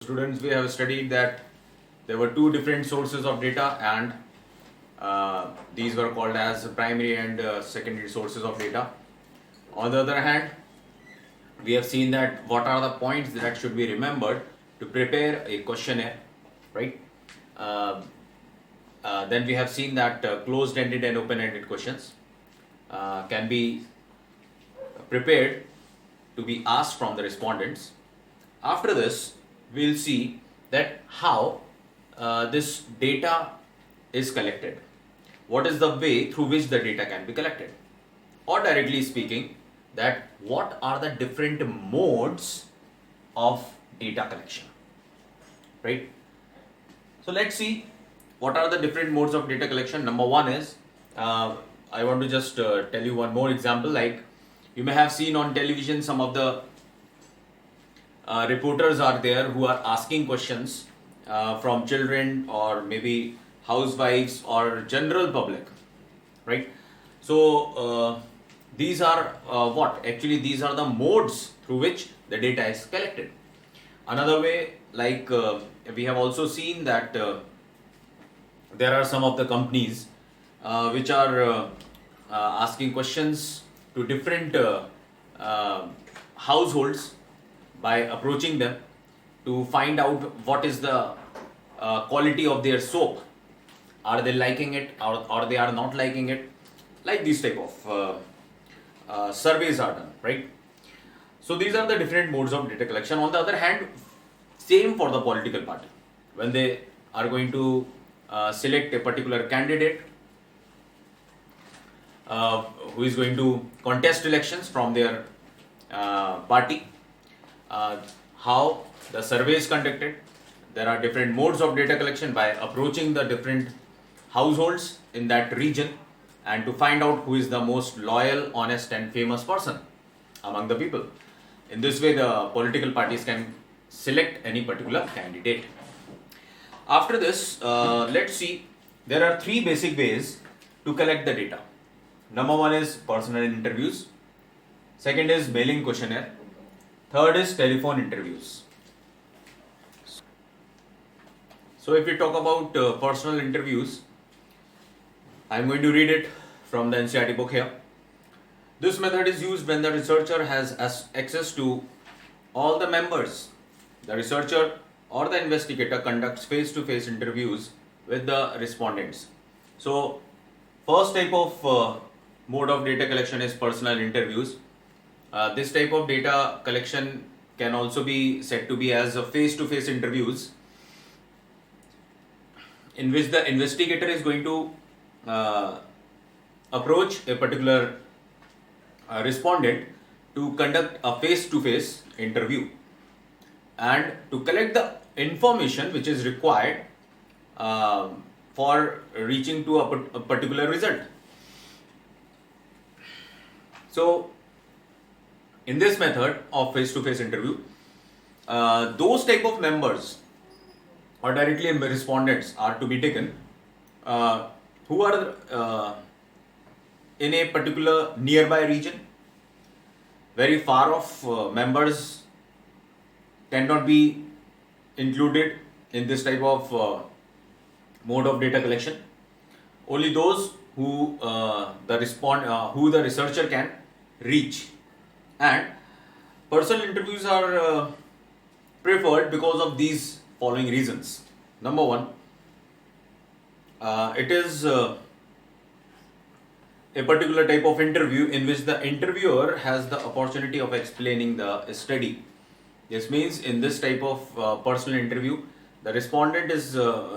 students, we have studied that there were two different sources of data, and these were called as primary and secondary sources of data. On the other hand, we have seen that what are the points that should be remembered to prepare a questionnaire, right? Then we have seen that closed-ended and open-ended questions can be prepared to be asked from the respondents. After this, we'll see that how this data is collected. What is the way through which the data can be collected? Or directly speaking, that what are the different modes of data collection, right? So let's see what are the different modes of data collection. Number one is, I want to just tell you one more example. Like you may have seen on television, some of the reporters are there who are asking questions from children or maybe housewives or general public, right? So these are these are the modes through which the data is collected. Another way, like we have also seen that there are some of the companies which are asking questions to different households by approaching them to find out what is the quality of their soap. Are they liking it, or they are not liking it? Like these type of surveys are done, right? So these are the different modes of data collection. On the other hand, same for the political party. When they are going to select a particular candidate who is going to contest elections from their party, how the survey is conducted. There are different modes of data collection by approaching the different households in that region and to find out who is the most loyal, honest and famous person among the people. In this way, the political parties can select any particular candidate. After this, let's see, there are three basic ways to collect the data. Number one is personal interviews. Second is mailing questionnaire. Third is telephone interviews. So if we talk about personal interviews, I'm going to read it from the NCERT book here. This method is used when the researcher has access to all the members. The researcher or the investigator conducts face-to-face interviews with the respondents. So first type of mode of data collection is personal interviews. This type of data collection can also be said to be as a face-to-face interviews, in which the investigator is going to approach a particular respondent to conduct a face-to-face interview and to collect the information which is required for reaching to a particular result. So in this method of face-to-face interview, those type of members or directly respondents are to be taken who are in a particular nearby region. Very far off members cannot be included in this type of mode of data collection. Only those who who the researcher can reach. And personal interviews are preferred because of these following reasons. Number one, it is a particular type of interview in which the interviewer has the opportunity of explaining the study. This means in this type of personal interview, the respondent is the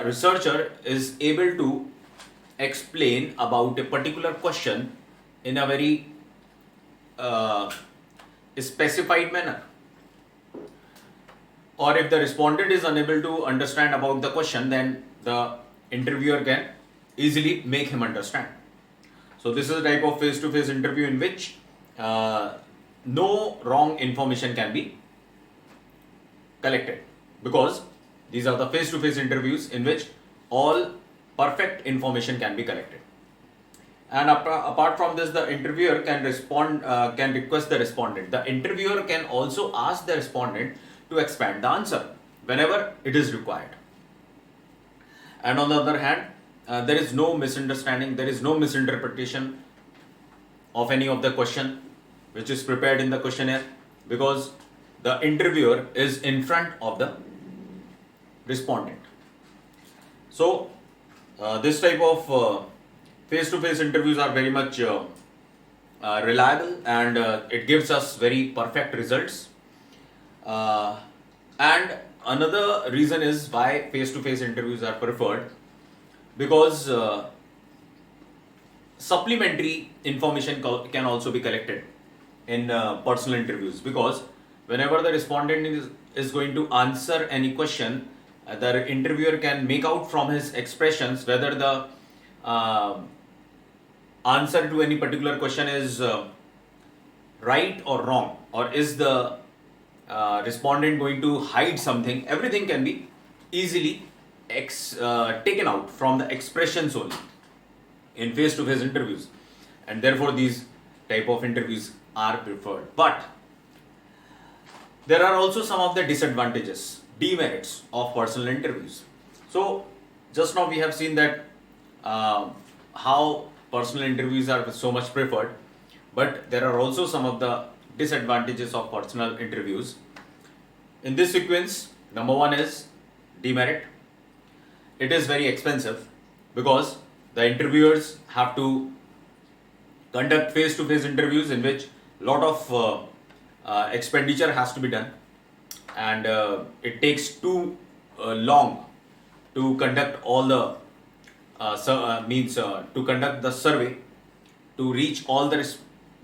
researcher is able to explain about a particular question in a very specified manner. Or if the respondent is unable to understand about the question, then the interviewer can easily make him understand. So this is a type of face-to-face interview in which no wrong information can be collected, because these are the face-to-face interviews in which all perfect information can be collected. And apart from this, the interviewer can can request the respondent. The interviewer can also ask the respondent to expand the answer whenever it is required. And on the other hand, there is no misunderstanding, there is no misinterpretation of any of the question which is prepared in the questionnaire, because the interviewer is in front of the respondent. So this type of face-to-face interviews are very much reliable, and it gives us very perfect results. And another reason is why face-to-face interviews are preferred, because supplementary information can also be collected in personal interviews, because whenever the respondent is going to answer any question, the interviewer can make out from his expressions whether the answer to any particular question is right or wrong, or is the respondent going to hide something. Everything can be easily taken out from the expressions only in face-to-face interviews, and therefore these type of interviews are preferred. But there are also some of the disadvantages, demerits of personal interviews. So just now we have seen that how personal interviews are so much preferred, but there are also some of the disadvantages of personal interviews. In this sequence, number one is demerit. It is very expensive, because the interviewers have to conduct face-to-face interviews in which a lot of expenditure has to be done, and it takes too long to conduct all the to conduct the survey, to reach all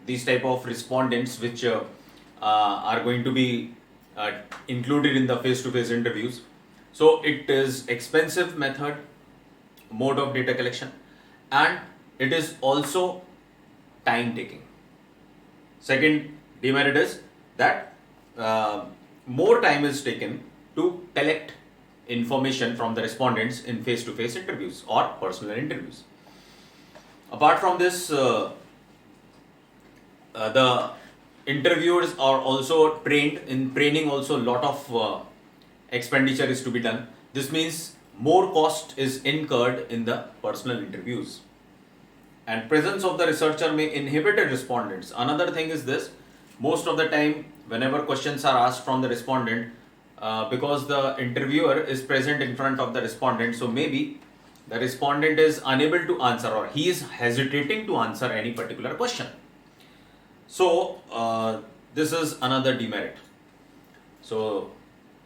these type of respondents which are going to be included in the face-to-face interviews. So it is expensive mode of data collection, and it is also time taking. Second demerit is that more time is taken to collect information from the respondents in face-to-face interviews or personal interviews. Apart from this, the interviewers are also trained. In training also, a lot of expenditure is to be done. This means more cost is incurred in the personal interviews, and presence of the researcher may inhibit the respondents. Another thing is this: most of the time whenever questions are asked from the respondent, because the interviewer is present in front of the respondent, so maybe the respondent is unable to answer, or he is hesitating to answer any particular question. So this is another demerit. So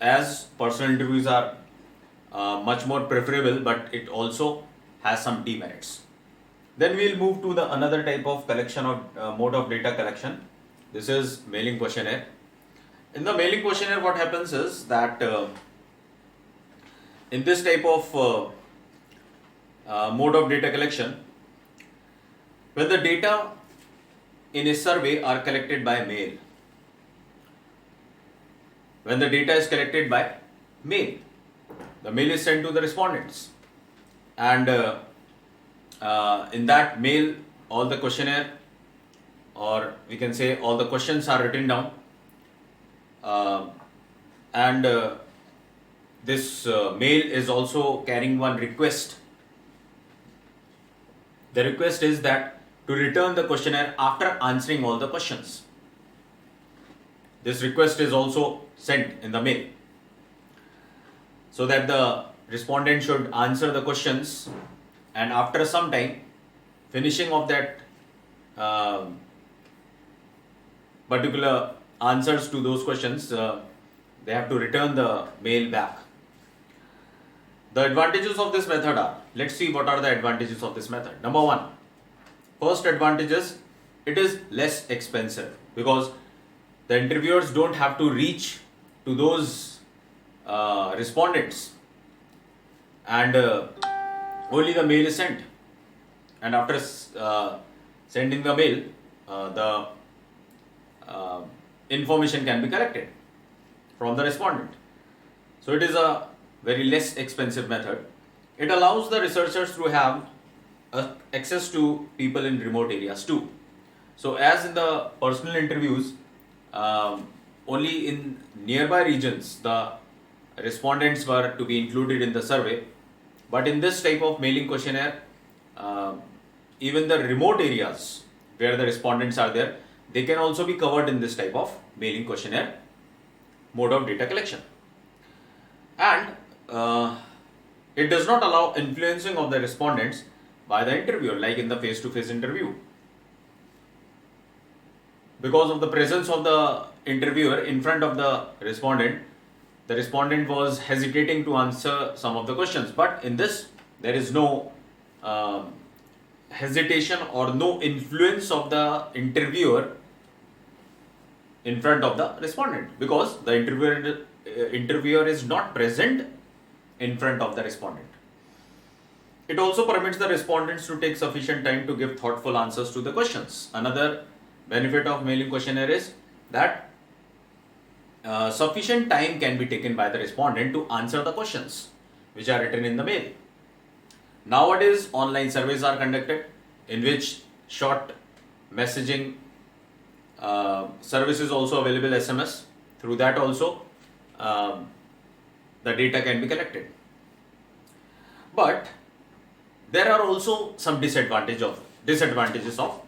as personal interviews are much more preferable, but it also has some demerits. Then we'll move to the another type of collection of mode of data collection. This is mailing questionnaire. In the mailing questionnaire, what happens is that in this type of mode of data collection, when the data in a survey are collected by mail, when the data is collected by mail, the mail is sent to the respondents, and in that mail all the questionnaire, or we can say all the questions, are written down, and this mail is also carrying one request. The request is that to return the questionnaire after answering all the questions. This request is also sent in the mail, so that the respondent should answer the questions, and after some time, finishing of that particular answers to those questions, they have to return the mail back. The advantages of this method are, let's see what are the advantages of this method. Number one, first advantage is it is less expensive, because the interviewers don't have to reach to those respondents, and only the mail is sent, and after sending the mail, the information can be collected from the respondent. So it is a very less expensive method. It allows the researchers to have access to people in remote areas too. So, as in the personal interviews, only in nearby regions the respondents were to be included in the survey, but in this type of mailing questionnaire, uh, even the remote areas where the respondents are there, they can also be covered in this type of mailing questionnaire mode of data collection. And it does not allow influencing of the respondents by the interviewer, like in the face-to-face interview. Because of the presence of the interviewer in front of the respondent was hesitating to answer some of the questions. But in this, there is no hesitation or no influence of the interviewer in front of the respondent, because the interviewer is not present in front of the respondent. It also permits the respondents to take sufficient time to give thoughtful answers to the questions. Another benefit of mailing questionnaire is that sufficient time can be taken by the respondent to answer the questions which are written in the mail. Nowadays, online surveys are conducted in which short messaging service is also available, SMS. Through that also, the data can be collected. But there are also some disadvantages of